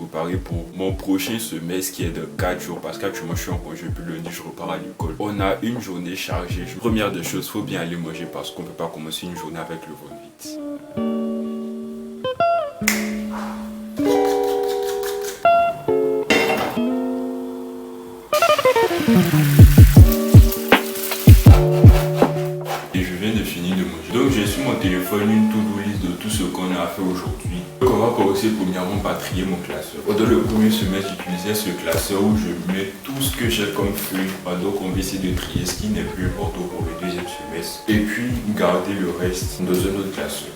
préparer pour mon prochain semestre qui est de 4 jours parce qu'actuellement je suis en congé, puis lundi je repars à l'école. On a une journée chargée. Première des choses, faut bien aller manger parce qu'on peut pas commencer une journée avec le ventre vide. Et je viens de finir de manger. Donc j'ai sur mon téléphone une to-do list de tout ce qu'on a fait aujourd'hui. Donc on va commencer premièrement par trier mon classeur. Dans le premier semestre, j'utilisais ce classeur où je mets tout ce que j'ai comme feuille. Donc on va essayer de trier ce qui n'est plus important pour le deuxième semestre. Et puis garder le reste dans un autre classeur.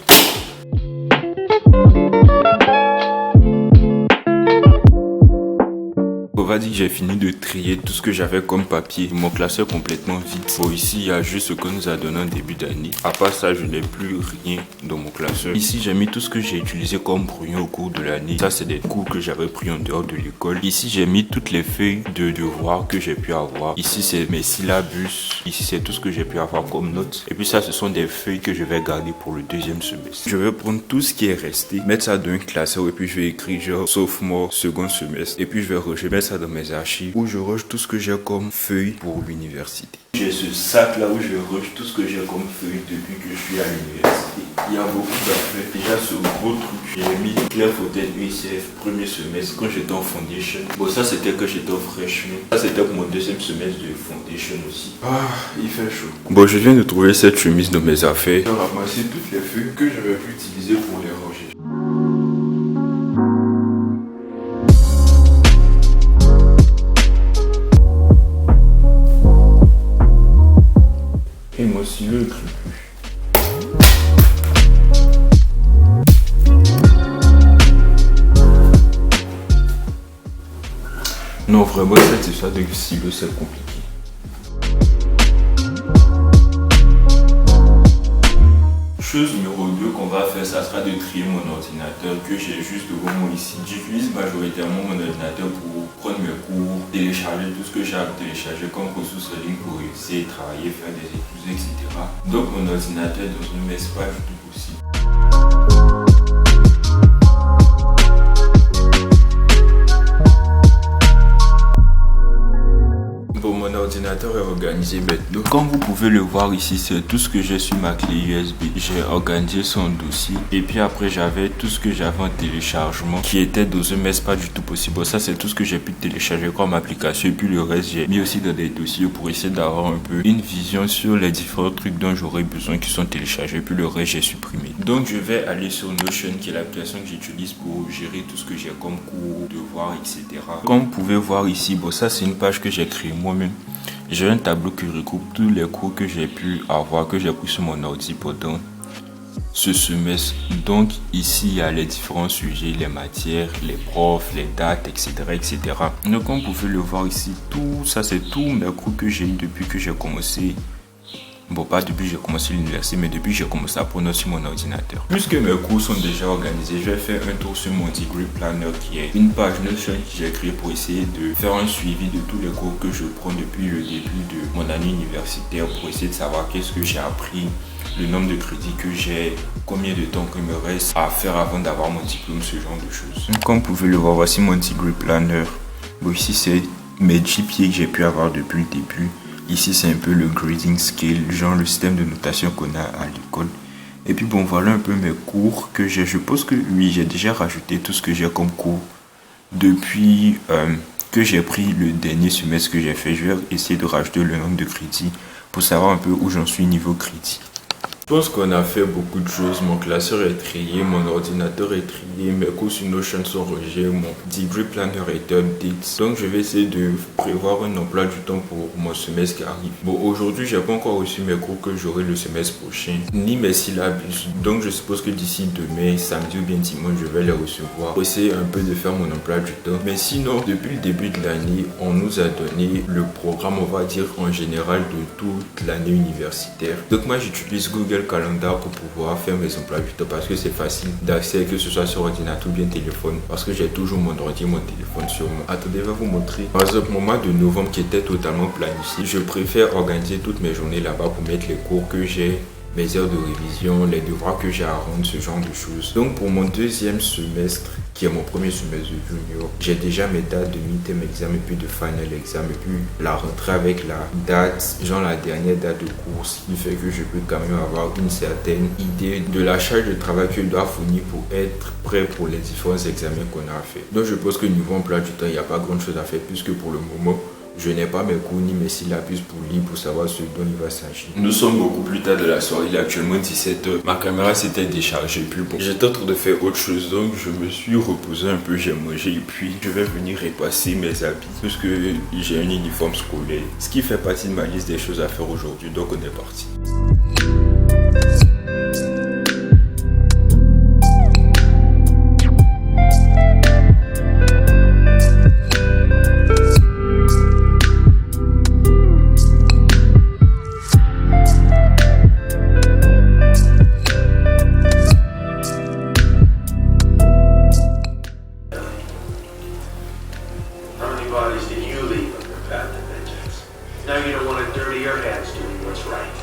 On va dire que j'ai fini de trier tout ce que j'avais comme papier. Mon classeur est complètement vide. Bon, ici, il y a juste ce qu'on nous a donné en début d'année. À part ça, je n'ai plus rien dans mon classeur. Ici, j'ai mis tout ce que j'ai utilisé comme brouillon au cours de l'année. Ça, c'est des cours que j'avais pris en dehors de l'école. Ici, j'ai mis toutes les feuilles de devoirs que j'ai pu avoir. Ici, c'est mes syllabus. Ici, c'est tout ce que j'ai pu avoir comme notes. Et puis ça, ce sont des feuilles que je vais garder pour le deuxième semestre. Je vais prendre tout ce qui est resté, mettre ça dans un classeur et puis je vais écrire genre sophomore, second semestre. Et puis je vais mettre ça dans mes archives où je range tout ce que j'ai comme feuilles pour l'université. J'ai ce sac là où je range tout ce que j'ai comme feuilles depuis que je suis à l'université. Il y a beaucoup d'affaires. Déjà ce gros truc, j'ai mis Claire Fontaine UCF premier semestre quand j'étais en foundation. Bon, ça c'était quand j'étais en freshman. Ça c'était pour mon deuxième semestre de foundation aussi. Ah, il fait chaud. Bon, je viens de trouver cette chemise dans mes affaires. J'ai ramassé toutes les feuilles que je vais plus utiliser pour les ranger. Et moi aussi le écrit plus. Non, vraiment, cette histoire de stylo, c'est compliqué. Chose numéro 2 qu'on va faire, ça sera de trier mon ordinateur que j'ai juste devant moi ici. J'utilise majoritairement mon ordinateur pour prendre mes cours, télécharger tout ce que j'ai à télécharger comme ressources en ligne pour essayer de travailler, faire des études, etc. Donc mon ordinateur est dans un espace du possible. Bon, mon ordinateur est organisé maintenant. Comme vous pouvez le voir ici, c'est tout ce que j'ai sur ma clé USB. J'ai organisé son dossier. Et puis après, j'avais tout ce que j'avais en téléchargement qui était dans un mais pas du tout possible. Bon, ça, c'est tout ce que j'ai pu télécharger comme application. Et puis le reste, j'ai mis aussi dans des dossiers pour essayer d'avoir un peu une vision sur les différents trucs dont j'aurais besoin qui sont téléchargés. Et puis le reste, j'ai supprimé. Donc, je vais aller sur Notion, qui est l'application que j'utilise pour gérer tout ce que j'ai comme cours, devoirs, etc. Comme vous pouvez voir ici, bon, ça, c'est une page que j'ai créée moi-même. J'ai un tableau qui regroupe tous les cours que j'ai pu avoir, que j'ai pris sur mon ordi pendant ce semestre. Donc ici il y a les différents sujets, les matières, les profs, les dates, etc. etc. Donc comme vous pouvez le voir ici, tout ça c'est tous mes cours que j'ai eu depuis que j'ai commencé. Bon, pas depuis que j'ai commencé l'université, mais depuis que j'ai commencé à prendre sur mon ordinateur. Puisque mes cours sont déjà organisés, je vais faire un tour sur mon Degree Planner qui est une page Notion que j'ai créée pour essayer de faire un suivi de tous les cours que je prends depuis le début de mon année universitaire pour essayer de savoir qu'est-ce que j'ai appris, le nombre de crédits que j'ai, combien de temps qu'il me reste à faire avant d'avoir mon diplôme, ce genre de choses. Comme vous pouvez le voir, voici mon Degree Planner. Bon, ici c'est mes GPA que j'ai pu avoir depuis le début. Ici, c'est un peu le grading scale, genre le système de notation qu'on a à l'école. Et puis bon, voilà un peu mes cours que j'ai. Je pense que oui, j'ai déjà rajouté tout ce que j'ai comme cours depuis que j'ai pris le dernier semestre que j'ai fait. Je vais essayer de rajouter le nombre de crédits pour savoir un peu où j'en suis niveau crédit. Je pense qu'on a fait beaucoup de choses. Mon classeur est trié, mon ordinateur est trié, mes cours sur Notion sont rangés, mon Degree Planner est update. Donc je vais essayer de prévoir un emploi du temps pour mon semestre qui arrive. Bon, aujourd'hui, j'ai pas encore reçu mes cours que j'aurai le semestre prochain, ni mes syllabus. Donc je suppose que d'ici demain, samedi ou bien dimanche, je vais les recevoir pour essayer un peu de faire mon emploi du temps. Mais sinon, depuis le début de l'année, on nous a donné le programme, on va dire en général, de toute l'année universitaire. Donc moi, j'utilise Google Calendar pour pouvoir faire mes emplois du temps parce que c'est facile d'accès, que ce soit sur ordinateur ou bien téléphone, parce que j'ai toujours mon ordi et mon téléphone sur moi. Attendez, je vais vous montrer. Par exemple, mon mois de novembre qui était totalement planifié, je préfère organiser toutes mes journées là-bas pour mettre les cours que j'ai mes heures de révision, les devoirs que j'ai à rendre, ce genre de choses. Donc pour mon deuxième semestre, qui est mon premier semestre de junior, j'ai déjà mes dates de midterm exam et puis de final exam et puis la rentrée avec la date, genre la dernière date de cours, ce qui fait que je peux quand même avoir une certaine idée de la charge de travail que je dois fournir pour être prêt pour les différents examens qu'on a à faire. Donc je pense que niveau emploi du temps, il n'y a pas grand chose à faire puisque pour le moment, je n'ai pas mes cours ni mes syllabus pour lire pour savoir ce dont il va s'agir. Nous sommes beaucoup plus tard de la soirée, il est actuellement 17h. Ma caméra s'était déchargée, puis bon, j'étais en train de faire autre chose, donc je me suis reposé un peu, j'ai mangé et puis je vais venir repasser mes habits puisque j'ai un uniforme scolaire. Ce qui fait partie de ma liste des choses à faire aujourd'hui, donc on est parti. Bodies did you leave on your path to vengeance? Now you don't want to dirty your hands doing what's right.